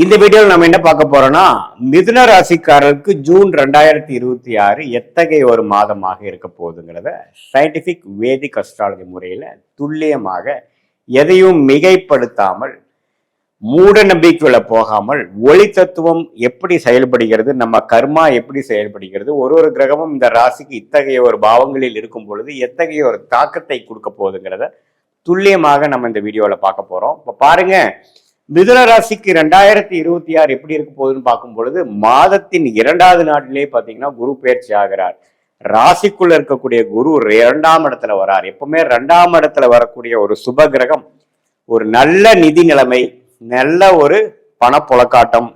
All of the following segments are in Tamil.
இந்த வீடியோவில் நம்ம என்ன பார்க்க போறோம்னா, மிதுன ராசிக்காரருக்கு ஜூன் 2026 எத்தகைய ஒரு மாதமாக இருக்க போகுதுங்கிறத சயின்டிபிக் வேதிக் அஸ்ட்ராலஜி முறையில துல்லியமாக எதையும் மிகைப்படுத்தாமல், மூட நம்பிக்கைக்குள்ள போகாமல், ஒளி தத்துவம் எப்படி செயல்படுகிறது, நம்ம கர்மா எப்படி செயல்படுகிறது, ஒரு கிரகமும் இந்த ராசிக்கு இத்தகைய ஒரு பாவங்களில் இருக்கும் பொழுது எத்தகைய ஒரு தாக்கத்தை கொடுக்க போகுதுங்கிறத துல்லியமாக நம்ம இந்த வீடியோல பார்க்க போறோம். இப்ப பாருங்க, மிதுன ராசிக்கு 2026 எப்படி இருக்க போகுதுன்னு பார்க்கும் பொழுது, மாதத்தின் 2வது நாட்டிலே பாத்தீங்கன்னா குரு பயிற்சி ஆகிறார். ராசிக்குள்ள இருக்கக்கூடிய குரு 2ஆம் இடத்துல வரார். எப்பவுமே 2ஆம் இடத்துல வரக்கூடிய ஒரு சுப கிரகம் ஒரு நல்ல நிதி நிலைமை, நல்ல ஒரு பணப்புழக்காட்டம்,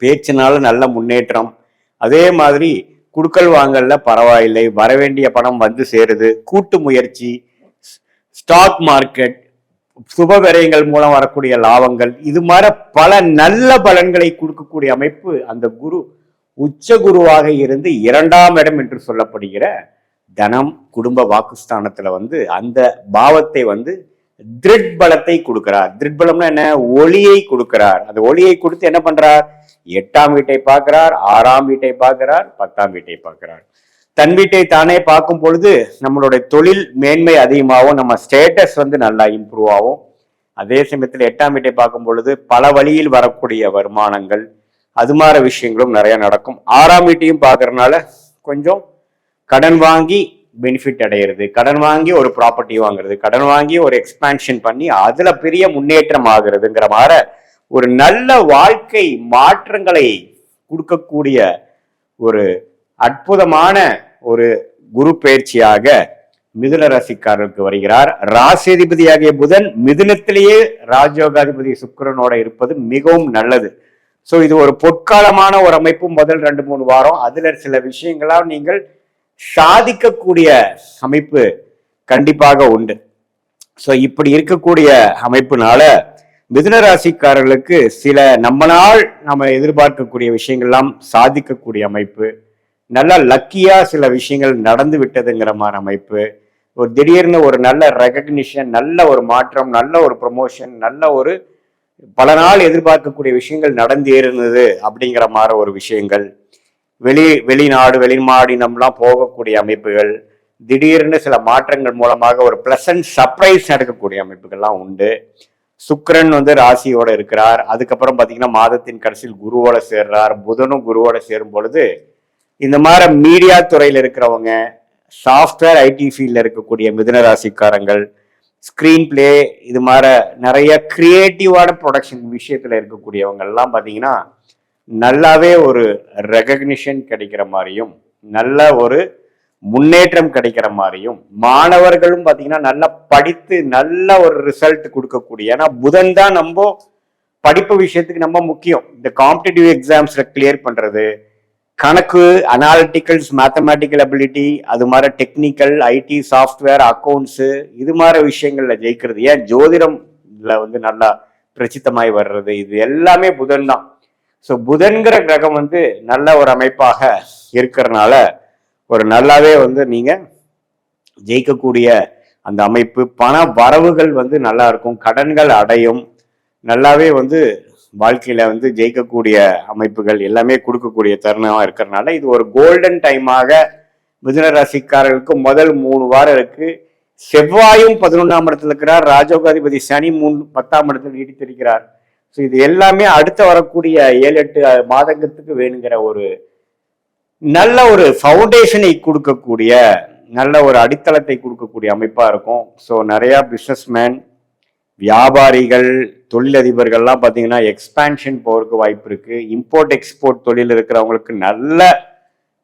பேச்சினால நல்ல முன்னேற்றம், அதே மாதிரி குடுக்கல் வாங்கல்ல பரவாயில்லை, வரவேண்டிய பணம் வந்து சேருது, கூட்டு முயற்சி, ஸ்டாக் மார்க்கெட், சுப விரயங்கள் மூலம் வரக்கூடிய லாபங்கள், இது மாதிரி பல நல்ல பலன்களை கொடுக்கக்கூடிய அமைப்பு அந்த குரு உச்ச குருவாக இருந்து 2ஆம் இடம் என்று சொல்லப்படுகிற தனம் குடும்ப வாக்குஸ்தானத்துல அந்த பாவத்தை திருட் பலத்தை கொடுக்கிறார். திருட் பலம்னா என்ன? ஒளியை கொடுக்கிறார். அந்த ஒளியை கொடுத்து என்ன பண்றார்? 8ஆம் வீட்டை பார்க்கிறார், 6ஆம் வீட்டை பார்க்கிறார், 10ஆம் வீட்டை பார்க்கிறார். தன் வீட்டை தானே பார்க்கும் பொழுது நம்மளுடைய தொழில் மேன்மை அதிகமாகவும், நம்ம ஸ்டேட்டஸ் நல்லா இம்ப்ரூவ் ஆகும். அதே சமயத்தில் 8ஆம் வீட்டை பார்க்கும் பொழுது பல வழியில் வரக்கூடிய வருமானங்கள், அது மாதிரி விஷயங்களும் நிறைய நடக்கும். 6ஆம் வீட்டையும் பார்க்கறதுனால கொஞ்சம் கடன் வாங்கி பெனிஃபிட் அடையிறது, கடன் வாங்கி ஒரு ப்ராப்பர்ட்டி வாங்குறது, கடன் வாங்கி ஒரு எக்ஸ்பான்ஷன் பண்ணி அதுல பெரிய முன்னேற்றம் ஆகுறதுங்கிற மாதிரி ஒரு நல்ல வாழ்க்கை மாற்றங்களை கொடுக்கக்கூடிய ஒரு அற்புதமான ஒரு குரு பயிற்சியாக மிதுன ராசிக்காரருக்கு வருகிறார். ராசிதிபதியாகிய புதன் மிதுனத்திலேயே ராஜயோகாதிபதி சுக்கிரனோட இருப்பது மிகவும் நல்லது. சோ இது ஒரு பொற்காலமான ஒரு அமைப்பு. முதல் 2-3 வாரம் அதுல சில விஷயங்களால் நீங்கள் சாதிக்கக்கூடிய அமைப்பு கண்டிப்பாக உண்டு. சோ இப்படி இருக்கக்கூடிய அமைப்புனால மிதுன ராசிக்காரர்களுக்கு சில நம்மளால் நம்ம எதிர்பார்க்கக்கூடிய விஷயங்கள்லாம் சாதிக்கக்கூடிய அமைப்பு, நல்ல லக்கியா சில விஷயங்கள் நடந்து விட்டதுங்கிற மாதிரி அமைப்பு, ஒரு திடீர்னு ஒரு நல்ல ரெகக்னிஷன், நல்ல ஒரு மாற்றம், நல்ல ஒரு ப்ரமோஷன், நல்ல ஒரு பல நாள் எதிர்பார்க்கக்கூடிய விஷயங்கள் நடந்தேறுனது அப்படிங்கிற மாதிரி ஒரு விஷயங்கள், வெளிநாடு வெளிமாநிலம்லாம் போகக்கூடிய அமைப்புகள், திடீர்னு சில மாற்றங்கள் மூலமாக ஒரு பிளசன்ட் சர்ப்ரைஸ் நடக்கக்கூடிய அமைப்புகள்லாம் உண்டு. சுக்கிரன் ராசியோட இருக்கிறார். அதுக்கப்புறம் பாத்தீங்கன்னா மாதத்தின் கடைசியில் குருவோட சேர்றார். புதனும் குருவோட சேரும் பொழுது இந்த மாதிரி மீடியா துறையில இருக்கிறவங்க, சாஃப்ட்வேர் ஐடி ஃபீல்ட்ல இருக்கக்கூடிய மிதுன ராசிக்காரங்கள், ஸ்கிரீன் பிளே, இது மாதிரி நிறைய கிரியேட்டிவான ப்ரொடக்ஷன் விஷயத்துல இருக்கக்கூடியவங்க எல்லாம் பாத்தீங்கன்னா நல்லாவே ஒரு ரெகக்னிஷன் கிடைக்கிற மாதிரியும், நல்ல ஒரு முன்னேற்றம் கிடைக்கிற மாதிரியும், மாணவர்களும் பாத்தீங்கன்னா நல்லா படித்து நல்ல ஒரு ரிசல்ட் கொடுக்கக்கூடிய, ஏன்னா புதன் தான் நம்ம படிப்பு விஷயத்துக்கு ரொம்ப முக்கியம். இந்த காம்படிட்டிவ் எக்ஸாம்ஸ்ல கிளியர் பண்றது, கணக்கு, அனாலிட்டிக்கல்ஸ், மேத்தமேட்டிக்கல் அபிலிட்டி, அது மாதிரி டெக்னிக்கல், ஐடி, சாஃப்ட்வேர், அக்கௌண்ட்ஸு, இது மாதிரி விஷயங்கள்ல ஜெயிக்கிறது, ஏன் ஜோதிடம்ல நல்லா பிரசித்தமாய் வர்றது, இது எல்லாமே புதன் தான். ஸோ புதன்கிற கிரகம் நல்ல ஒரு அமைப்பாக இருக்கிறதுனால ஒரு நல்லாவே நீங்க ஜெயிக்கக்கூடிய அந்த அமைப்பு, பண வரவுகள் நல்லா இருக்கும், கடன்கள் அடையும், நல்லாவே வாழ்க்கையில ஜெயிக்கக்கூடிய அமைப்புகள் எல்லாமே கொடுக்கக்கூடிய தருணமா இருக்கிறதுனால இது ஒரு கோல்டன் டைமாக மிதுன ராசிக்காரர்களுக்கு முதல் 3 வாரம் இருக்கு. செவ்வாயும் 11ஆம் இடத்துல இருக்கிறார். ராஜயோகாதிபதி சனி 10ஆம் இடத்துல நீடித்திருக்கிறார். ஸோ இது எல்லாமே அடுத்த வரக்கூடிய 7-8 மாதத்துக்கு வேணுங்கிற ஒரு நல்ல ஒரு ஃபவுண்டேஷனை கொடுக்கக்கூடிய, நல்ல ஒரு அடித்தளத்தை கொடுக்கக்கூடிய அமைப்பா இருக்கும். ஸோ நிறைய பிஸ்னஸ்மேன், வியாபாரிகள், தொழிலதிபர்கள்லாம் பார்த்தீங்கன்னா எக்ஸ்பான்ஷன் போறதுக்கு வாய்ப்பு இருக்கு. இம்போர்ட் எக்ஸ்போர்ட் தொழில் இருக்கிறவங்களுக்கு நல்ல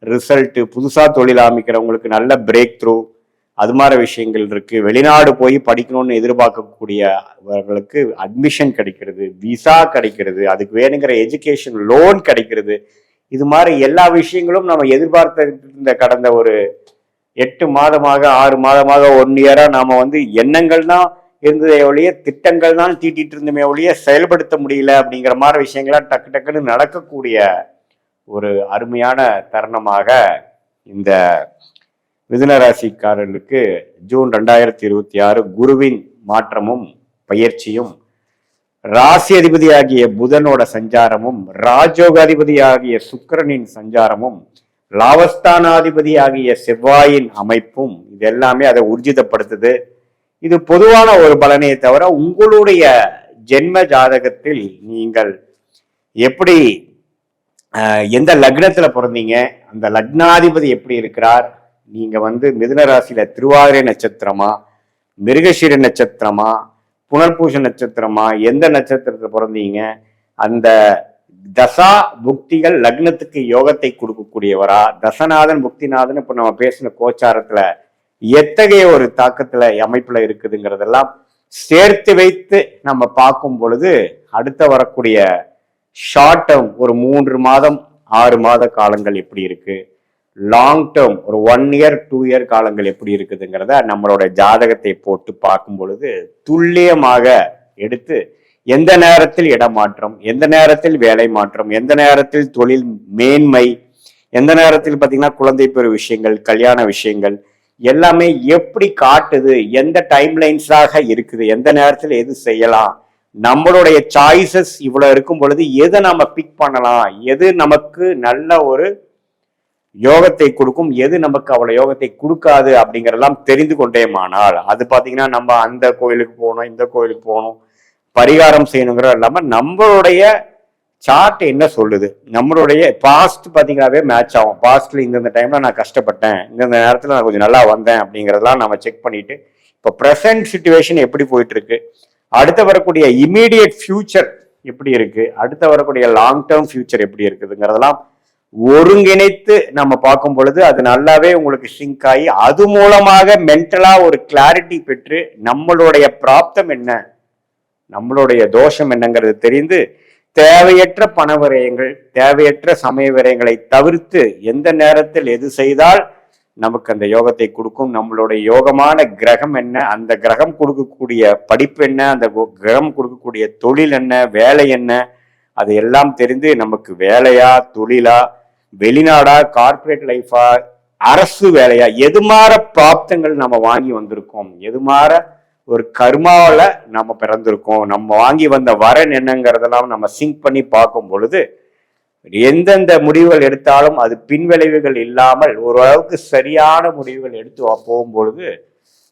ரிசல்ட், புதுசா தொழில் ஆரம்பிக்கிறவங்களுக்கு நல்ல பிரேக் த்ரூ, அது மாதிரி விஷயங்கள் இருக்கு. வெளிநாடு போய் படிக்கணும்னு எதிர்பார்க்கக்கூடியவர்களுக்கு அட்மிஷன் கிடைக்கிறது, விசா கிடைக்கிறது, அதுக்கு வேணுங்கிற எஜுகேஷன் லோன் கிடைக்கிறது. இது மாதிரி எல்லா விஷயங்களும் நம்ம எதிர்பார்த்த இந்த கடந்த ஒரு 8 மாதமாக 6 மாதமாக 1 இயரா நாம எண்ணங்கள் தான் இருந்ததே ஒழிய, திட்டங்கள் தான் தீட்டிட்டு இருந்தமே ஒழிய செயல்படுத்த முடியல அப்படிங்கிற மாதிரி விஷயங்கள்லாம் டக்கு டக்குன்னு நடக்கக்கூடிய ஒரு அருமையான தருணமாக இந்த மிதுன ராசிக்காரர்களுக்கு ஜூன் 2026 குருவின் மாற்றமும் பயிற்சியும் ராசி அதிபதியாகிய புதனோட சஞ்சாரமும் ராஜயோக அதிபதியாகிய சுக்கிரனின் சஞ்சாரமும் லாபஸ்தானாதிபதியாகிய செவ்வாயின் அமைப்பும் இது எல்லாமே அதை ஊர்ஜிதப்படுத்துது. இது பொதுவான ஒரு பலனையே தவிர உங்களுடைய ஜென்ம ஜாதகத்தில் நீங்கள் எப்படி எந்த லக்னத்துல பிறந்தீங்க, அந்த லக்னாதிபதி எப்படி இருக்கிறார், நீங்க மிதுன ராசியில திருவாதிரை நட்சத்திரமா, மிருகசீர நட்சத்திரமா, புனர்பூச நட்சத்திரமா, எந்த நட்சத்திரத்துல பிறந்தீங்க, அந்த தசா புக்திகள் லக்னத்துக்கு யோகத்தை கொடுக்கக்கூடியவரா, தசநாதன் புக்திநாதன் இப்ப நம்ம பேசின கோச்சாரத்துல எத்தகைய ஒரு தாக்கத்துல அமைப்புல இருக்குதுங்கிறதெல்லாம் சேர்த்து வைத்து நம்ம பார்க்கும் பொழுது அடுத்த வரக்கூடிய ஷார்ட் டேர்ம் ஒரு 3 மாதம் 6 மாத காலங்கள் எப்படி இருக்கு, லாங் டேர்ம் ஒரு 1 இயர் 2 இயர் காலங்கள் எப்படி இருக்குதுங்கிறத நம்மளோட ஜாதகத்தை போட்டு பார்க்கும் பொழுது துல்லியமாக எடுத்து எந்த நேரத்தில் இடமாற்றம், எந்த நேரத்தில் வேலை மாற்றம், எந்த நேரத்தில் தொழில் மேன்மை, எந்த நேரத்தில் பார்த்தீங்கன்னா குழந்தை பெறு விஷயங்கள், கல்யாண விஷயங்கள் எல்லாமே எப்படி காட்டுது, எந்த டைம்லைன்ஸாக இருக்குது, எந்த நேரத்தில் எது செய்யலாம், நம்மளுடைய சாய்ஸஸ் இவ்வளவு இருக்கும் பொழுது எதை நம்ம பிக் பண்ணலாம், எது நமக்கு நல்ல ஒரு யோகத்தை கொடுக்கும், எது நமக்கு அவ்வளவு யோகத்தை கொடுக்காது அப்படிங்கறதெல்லாம் தெரிந்து கொண்டேமானால் அது பாத்தீங்கன்னா நம்ம அந்த கோயிலுக்கு போகணும், இந்த கோயிலுக்கு போகணும், பரிகாரம் செய்யணுங்கிற இல்லாம நம்மளுடைய சார்ட் என்ன சொல்லுது, நம்மளுடைய பாஸ்ட் பாத்தீங்கன்னாவே மேட்ச் ஆகும். பாஸ்ட்ல இந்த டைம்ல நான் கஷ்டப்பட்டேன், இந்த நேரத்துல நான் கொஞ்சம் நல்லா வந்தேன் அப்படிங்கறதெல்லாம் நம்ம செக் பண்ணிட்டு இப்போ ப்ரெசன்ட் சிச்சுவேஷன் எப்படி போயிட்டு இருக்கு, அடுத்த வரக்கூடிய இமீடியட் ஃபியூச்சர் எப்படி இருக்கு, அடுத்த வரக்கூடிய லாங் டேர்ம் ஃபியூச்சர் எப்படி இருக்குதுங்கிறதெல்லாம் ஒருங்கிணைத்து நம்ம பார்க்கும் பொழுது அது நல்லாவே உங்களுக்கு சிங்க் ஆகி அது மூலமாக மென்டலா ஒரு கிளாரிட்டி பெற்று நம்மளுடைய பிராப்தம் என்ன, நம்மளுடைய தோஷம் என்னங்கிறது தெரிந்து தேவையற்ற பண விரயங்கள், தேவையற்ற சமய விரயங்களை தவிர்த்து எந்த நேரத்தில் எது செய்தால் நமக்கு அந்த யோகத்தை கொடுக்கும், நம்மளுடைய யோகமான கிரகம் என்ன, அந்த கிரகம் கொடுக்கக்கூடிய படிப்பு என்ன, அந்த கிரகம் கொடுக்கக்கூடிய தொழில் என்ன, வேலை என்ன, அது எல்லாம் தெரிந்து நமக்கு வேலையா, தொழிலா, வெளிநாடா, கார்பரேட் லைஃபா, அரசு வேலையா, எது மாற பிராப்தங்கள் நம்ம வாங்கி வந்திருக்கோம், எது மாற ஒரு கர்மாவில நம்ம பிறந்திருக்கோம், நம்ம வாங்கி வந்த வரன் என்னங்கிறதெல்லாம் நம்ம சிங்க் பண்ணி பார்க்கும் பொழுது எந்தெந்த முடிவுகள் எடுத்தாலும் அது பின்விளைவுகள் இல்லாமல் ஓரளவுக்கு சரியான முடிவுகள் எடுத்து போகும்பொழுது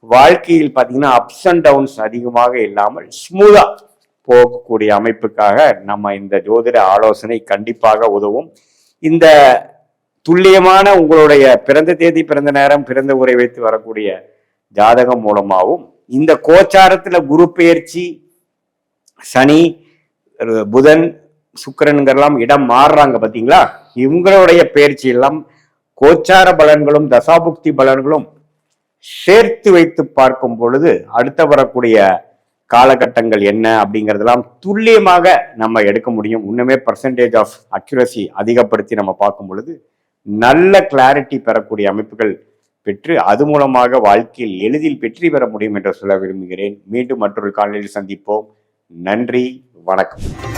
வாழ்க்கையில் பார்த்தீங்கன்னா அப்ஸ் அண்ட் டவுன்ஸ் அதிகமாக இல்லாமல் ஸ்மூதா போகக்கூடிய அமைப்புக்காக நம்ம இந்த ஜோதிட ஆலோசனை கண்டிப்பாக உதவும். இந்த துல்லியமான உங்களுடைய பிறந்த தேதி, பிறந்த நேரம், பிறந்த ஊரை வைத்து வரக்கூடிய ஜாதகம் மூலமாகவும் இந்த கோச்சாரத்துல குரு பெயர்ச்சி, சனி, புதன், சுக்கிரன்கெல்லாம் இடம் மாறுறாங்க பாத்தீங்களா, இவங்களுடைய பயிற்சி எல்லாம் கோச்சார பலன்களும் தசாபுக்தி பலன்களும் சேர்த்து வைத்து பார்க்கும் பொழுது அடுத்த வரக்கூடிய காலகட்டங்கள் என்ன அப்படிங்கிறதெல்லாம் துல்லியமாக நம்ம எடுக்க முடியும். இன்னுமே பர்சன்டேஜ் ஆஃப் அக்யூரசி அதிகப்படுத்தி நம்ம பார்க்கும் பொழுது நல்ல கிளாரிட்டி பெறக்கூடிய அமைப்புகள் பெற்று அது மூலமாக வாழ்க்கையில் எளிதில் வெற்றி பெற முடியும் என்று சொல்ல விரும்புகிறேன். மீண்டும் மற்றொரு காலையில் சந்திப்போம். நன்றி, வணக்கம்.